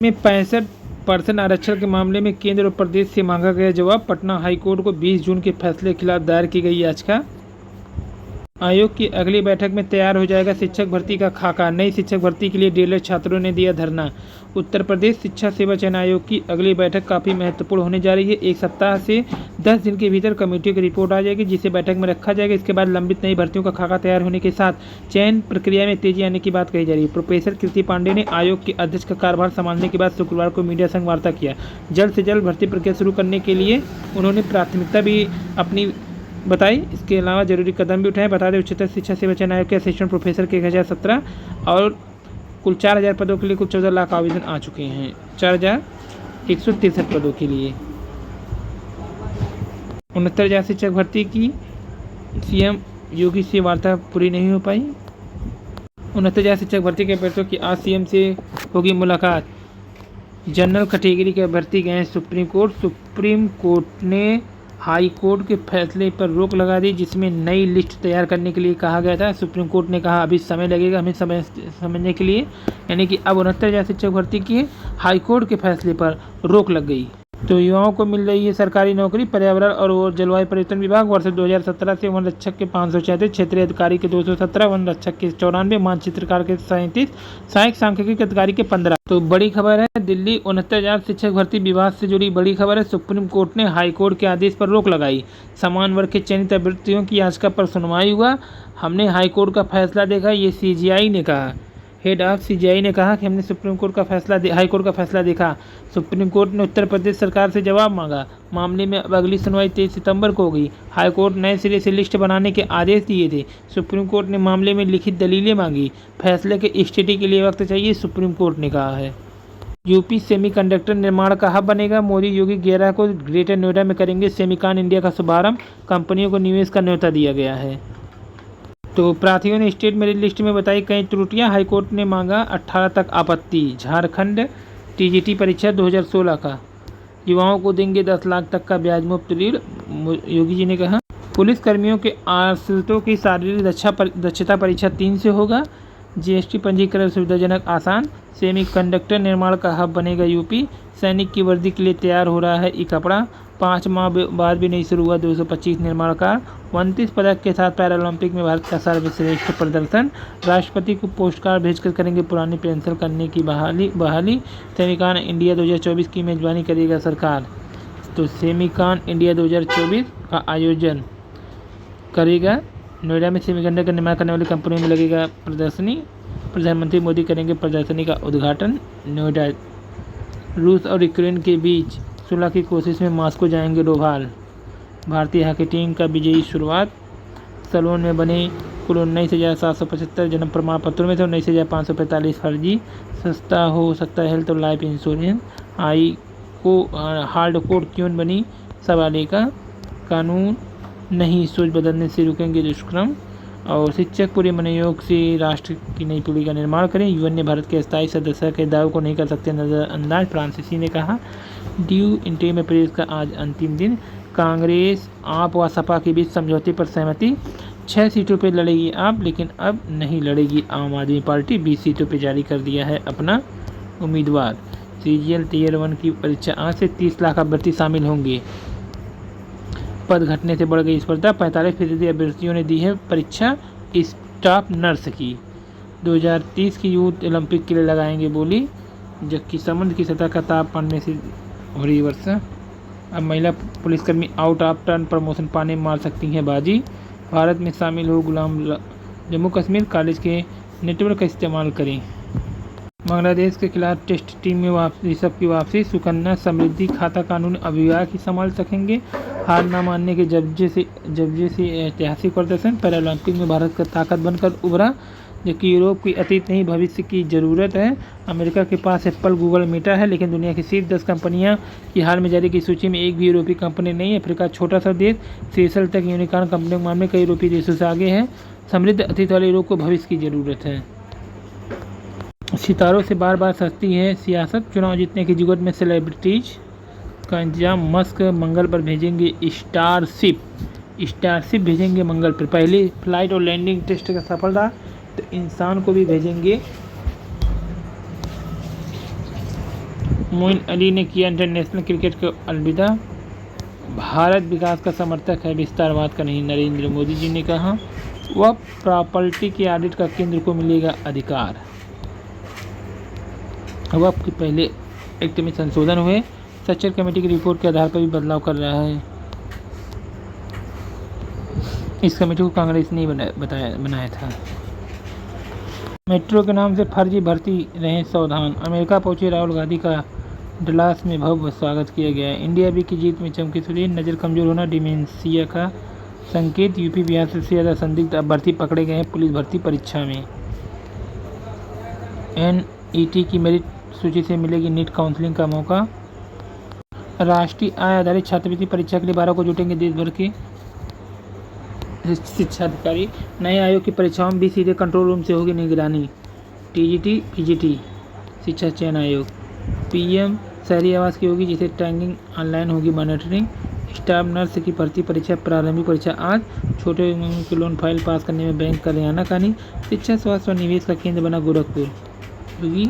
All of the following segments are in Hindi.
में 65% आरक्षण के मामले में केंद्र और प्रदेश से मांगा गया जवाब। पटना हाईकोर्ट को 20 जून के फैसले के खिलाफ दायर की गई याचिका। आयोग की अगली बैठक में तैयार हो जाएगा शिक्षक भर्ती का खाका। नई शिक्षक भर्ती के लिए डीएलएड छात्रों ने दिया धरना। उत्तर प्रदेश शिक्षा सेवा चयन आयोग की अगली बैठक काफ़ी महत्वपूर्ण होने जा रही है। एक सप्ताह से 10 दिन के भीतर कमेटियों की रिपोर्ट आ जाएगी, जिसे बैठक में रखा जाएगा। इसके बाद लंबित नई भर्तियों का खाका तैयार होने के साथ चयन प्रक्रिया में तेजी आने की बात कही जा रही है। प्रोफेसर कीर्ति पांडे ने आयोग के अध्यक्ष का कार्यभार संभालने के बाद शुक्रवार को मीडिया संग वार्ता किया। जल्द से जल्द भर्ती प्रक्रिया शुरू करने के लिए उन्होंने प्राथमिकता भी अपनी बताई। इसके अलावा जरूरी कदम भी उठाए। बता दें, उच्चतर शिक्षा सेवा चयन आयोग के असिस्टेंट प्रोफेसर के 1017 और कुल 4000 पदों के लिए कुल 14 लाख आवेदन आ चुके हैं। 4163 पदों के लिए 69,000 शिक्षक भर्ती की सीएम योगी से वार्ता पूरी नहीं हो पाई। 69,000 शिक्षक भर्ती के अभ्यर्थियों की आज सीएम से होगी मुलाकात। जनरल कैटेगरी के अभ्यर्थी गए सुप्रीम कोर्ट। सुप्रीम कोर्ट ने हाई कोर्ट के फैसले पर रोक लगा दी, जिसमें नई लिस्ट तैयार करने के लिए कहा गया था। सुप्रीम कोर्ट ने कहा अभी समय लगेगा हमें समझने के लिए, यानी कि अब 69,000 शिक्षक भर्ती के हाई कोर्ट के फैसले पर रोक लग गई। तो युवाओं को मिल रही है सरकारी नौकरी। पर्यावरण और जलवायु परिवर्तन विभाग वर्ष 2017 से वन रक्षक के 536, क्षेत्रीय अधिकारी के 217, वन रक्षक के 94, मानचित्रकार के 37, सहायक सांख्यिकी अधिकारी के 15। तो बड़ी खबर है, दिल्ली 69,000 शिक्षक भर्ती विवाद से जुड़ी बड़ी खबर है। सुप्रीम कोर्ट ने हाई कोर्ट के आदेश पर रोक लगाई। समान वर्ग के चयनित अभ्यर्थियों की याचिका पर सुनवाई हुआ। हमने हाई कोर्ट का फैसला देखा, ये सीजीआई ने कहा। हेड ऑफ सीजीआई ने कहा कि हमने हाई कोर्ट का फैसला देखा। सुप्रीम कोर्ट ने उत्तर प्रदेश सरकार से जवाब मांगा। मामले में अब अगली सुनवाई 23 सितंबर को होगी। हाई कोर्ट नए सिरे से लिस्ट बनाने के आदेश दिए थे। सुप्रीम कोर्ट ने मामले में लिखित दलीलें मांगी। फैसले के स्टडी के लिए वक्त चाहिए, सुप्रीम कोर्ट ने कहा है। यूपी सेमीकंडक्टर निर्माण का हब बनेगा। मोदी योगी 11 को ग्रेटर नोएडा में करेंगे सेमीकॉन इंडिया का शुभारंभ। कंपनियों को निवेश का न्योता दिया गया है। तो प्रार्थियों ने स्टेट मेरिट लिस्ट में बताई कई त्रुटियां। हाईकोर्ट ने मांगा 18 तक आपत्ति। झारखंड टीजीटी परीक्षा 2016 का युवाओं को देंगे 10 लाख तक का ब्याज मुक्त ऋण, योगी जी ने कहा। पुलिस कर्मियों के आश्रितों की शारीरिक दक्षता परीक्षा 3 से होगा। जीएसटी पंजीकरण सुविधाजनक आसान। सेमीकंडक्टर निर्माण का हब बनेगा यूपी। सैनिक की वर्दी के लिए तैयार हो रहा है ई कपड़ा। 5 माह बाद भी नहीं शुरू हुआ 225 निर्माण कार्य। 29 पदक के साथ पैरालंपिक में भारत का सर्वश्रेष्ठ प्रदर्शन। राष्ट्रपति को पोस्ट कार्ड भेजकर करेंगे पुरानी पेंशन करने की बहाली। सेमीकॉन इंडिया 2024 की मेजबानी करेगा सरकार। तो सेमीकॉन इंडिया 2024 का आयोजन करेगा नोएडा में। सेमीकंडक्टर निर्माण करने वाली कंपनियों में लगेगा प्रदर्शनी। प्रधानमंत्री मोदी करेंगे प्रदर्शनी का उद्घाटन। नोएडा रूस और यूक्रेन के बीच सुलह की कोशिश में मॉस्को जाएंगे डोभाल। भारतीय हॉकी टीम का विजयी शुरुआत। सलोन में बने कुल 19,775 जन्म प्रमाण पत्रों में से 19,545 फर्जी। सस्ता हो सकता है हेल्थ और लाइफ इंश्योरेंस। हार्ड कोड क्यों बनी सवाल का। कानून नहीं सोच बदलने से रुकेंगे दुष्कर्म। और शिक्षक पूरे मनोयोग से राष्ट्र की नई पीढ़ी का निर्माण करें। यूएन ने भारत के स्थायी सदस्य के दावे को नहीं कर सकते नज़रअंदाज, फ्रांसीसी ने कहा। ड्यू इंटेरिम अप्रेज का आज अंतिम दिन। कांग्रेस आप व सपा के बीच समझौते पर सहमति। 6 सीटों पर लड़ेगी आप, लेकिन अब नहीं लड़ेगी आम आदमी पार्टी। 20 सीटों पर जारी कर दिया है अपना उम्मीदवार। सीजीएल टीयर 1 की परीक्षा आज से 30 लाख अभ्यर्थी शामिल होंगे। पद घटने से बढ़ गई स्पर्धा। 45% अभ्यर्थियों ने दी है परीक्षा स्टाफ नर्स की। 2030 की यूथ ओलंपिक के लिए लगाएंगे बोली। जबकि समुद्र की सतह का ताप बढ़ने से हो रही वर्षा। अब महिला पुलिसकर्मी आउट ऑफ टर्न प्रमोशन पाने मार सकती हैं बाजी। भारत में शामिल हो गुलाम जम्मू कश्मीर कॉलेज के नेटवर्क का इस्तेमाल करें। बांग्लादेश के खिलाफ टेस्ट टीम में ऋषभ की वापसी। सुकन्या समृद्धि खाता कानून अभिभावक ही संभाल सकेंगे। हार न मानने के जब्जे से ऐतिहासिक प्रदर्शन। पैरालंपिक में भारत का ताकत बनकर उभरा। जबकि यूरोप की अतीत नहीं भविष्य की ज़रूरत है। अमेरिका के पास एप्पल गूगल मेटा है, लेकिन दुनिया की शीर्ष 10 कंपनियां की हाल में जारी की सूची में एक भी यूरोपीय कंपनी नहीं है। अफ्रीका छोटा सा देश सेशल तक यूनिकॉर्न कंपनियों के मामले में कई यूरोपीय देशों से आगे है। समृद्ध अतीत वाले यूरोप को भविष्य की ज़रूरत है। सितारों से बार बार सस्ती है सियासत। चुनाव जीतने की जुगत में सेलिब्रिटीज का इंतजाम। मस्क मंगल पर भेजेंगे स्टारशिप भेजेंगे मंगल पर। पहली फ्लाइट और लैंडिंग टेस्ट का सफल रहा तो इंसान को भी भेजेंगे मोइन अली ने किया इंटरनेशनल क्रिकेट को अलविदा। भारत विकास का समर्थक है, विस्तारवाद का नहीं। नरेंद्र मोदी जी ने कहा। वह प्रॉपर्टी के ऑडिट का केंद्र को मिलेगा अधिकार। वक्फ के पहले एक्ट में संशोधन हुए। सच्चर कमेटी की रिपोर्ट के आधार पर भी बदलाव कर रहा है। इस कमेटी को कांग्रेस ने बनाया था। मेट्रो के नाम से फर्जी भर्ती रहें सावधान। अमेरिका पहुंचे राहुल गांधी का डलास में भव्य स्वागत किया गया। इंडिया बी की जीत में चमकी सूरज। नज़र कमजोर होना डिमेंशिया का संकेत। यूपी बिहार से ज़्यादा संदिग्ध अभ्यर्थी पकड़े गए हैं पुलिस भर्ती परीक्षा में। NET की मेरिट सूची से मिलेगी नीट काउंसलिंग का मौका। राष्ट्रीय आय आधारित छात्रवृत्ति परीक्षा के लिए 12 को जुटेंगे देश भर के शिक्षा अधिकारी। नए आयोग की परीक्षाओं में भी सीधे कंट्रोल रूम से होगी निगरानी। TGT PGT शिक्षा चयन आयोग। PM शहरी आवास की होगी, जिसे टैगिंग ऑनलाइन होगी मॉनिटरिंग। स्टाफ नर्स की भर्ती परीक्षा प्रारंभिक परीक्षा आज। छोटे उम्र के लोन फाइल पास करने में बैंक का ले आनाकानी। शिक्षा स्वास्थ्य और निवेश का केंद्र बना गोरखपुर, योगी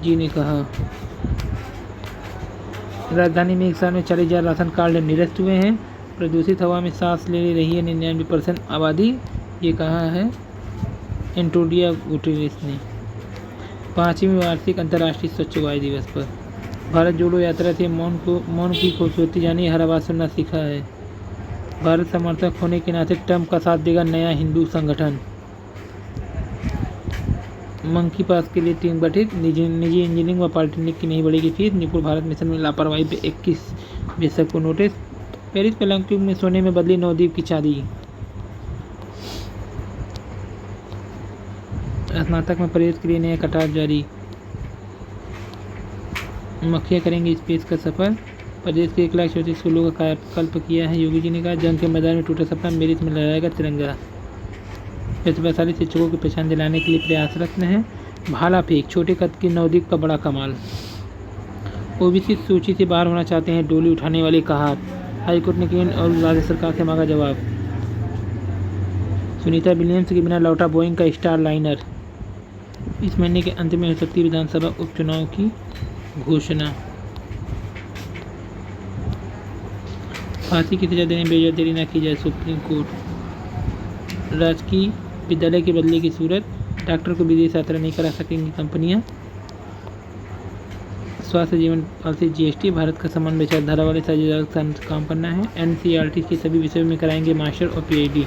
जी ने कहा। राजधानी में एक साल में 40,000 राशन कार्ड निरस्त हुए हैं। प्रदूषित हवा में सांस ले रही है 99% आबादी, ये कहा है एंटोनियो गुटेरेस ने 5वीं वार्षिक अंतर्राष्ट्रीय स्वच्छ वायु दिवस पर। भारत जोड़ो यात्रा से मौन की खूबसूरती जानी, हर आवाज़ सुनना सीखा है। भारत समर्थक होने के नाते ट्रंप का साथ देगा नया हिंदू संगठन। मंकी पास के लिए टीम गठित। निजी इंजीनियरिंग व पॉलिटेक्निक की नहीं बढ़ेगी फीस। निपुण भारत मिशन में लापरवाही पे 21 बेशक को नोटिस। पेरिस ओलंपिक में सोने में बदली नवद्वीप की चांदी। स्नातक में प्रवेश के लिए नया कटऑफ जारी। मक्खियाँ करेंगे स्पेस का सफर। प्रदेश के 1,34,000 स्कूलों का कायाकल्प किया है, योगी जी ने कहा। जंग के मैदान में टूटा सपना, मेरिट में लहराएगा तिरंगा। प्रतिभाशाली शिक्षकों की पहचान दिलाने के लिए प्रयासरत हैं। भाला फेंक, छोटे कद की नवद्वीप का बड़ा कमाल। OBC सूची से बाहर होना चाहते हैं डोली उठाने वाले कहार। हाईकोर्ट ने केंद्र और राज्य सरकार से मांगा जवाब। सुनीता विलियम्स के बिना लौटा बोइंग का स्टार लाइनर। इस महीने के अंत में हो सकती विधानसभा उपचुनाव की घोषणा। फांसी की सजा देने में देरी न की जाए, सुप्रीम कोर्ट। राजकीय विद्यालय के बदले की सूरत। डॉक्टर को विदेश यात्रा नहीं करा सकेंगी कंपनियां। स्वास्थ्य जीवन पॉलिसी GST। भारत का समन्वय विचारधारा वाले साझेदारों के साथ काम करना है। NCERT के सभी विषयों में कराएंगे मास्टर और PhD।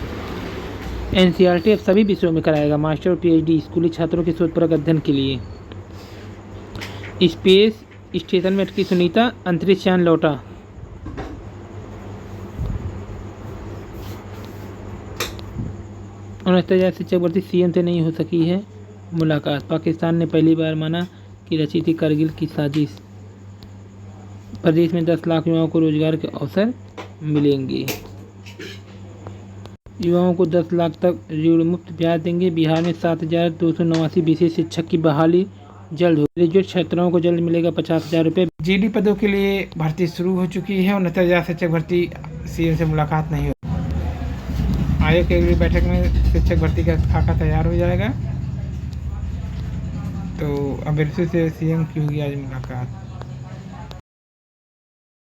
NCERT अब सभी विषयों में कराएगा मास्टर और PhD स्कूली छात्रों के शोधपरक अध्ययन के लिए। स्पेस स्टेशन में अटकी सुनीता, अंतरिक्ष यान लौटा। उनहत्तर शिक्षक भर्ती, CM से नहीं हो सकी है मुलाकात। पाकिस्तान ने पहली बार माना कि रची थी करगिल की साजिश। प्रदेश में 10 लाख युवाओं को रोजगार के अवसर मिलेंगे। युवाओं को 10 लाख तक ऋण मुक्त ब्याज देंगे। बिहार में 7,289 विशेष शिक्षक की बहाली जल्द हो। ग्रेजुएट छात्राओं को जल्द मिलेगा 50,000 रुपये। GD पदों के लिए भर्ती शुरू हो चुकी है। 69,000 शिक्षक भर्ती, CM से मुलाकात नहीं हो। आयोग की अगली बैठक में शिक्षक भर्ती का खाका तैयार हो जाएगा। तो अभ्यर्थी से CM की होगी आज मुलाकात।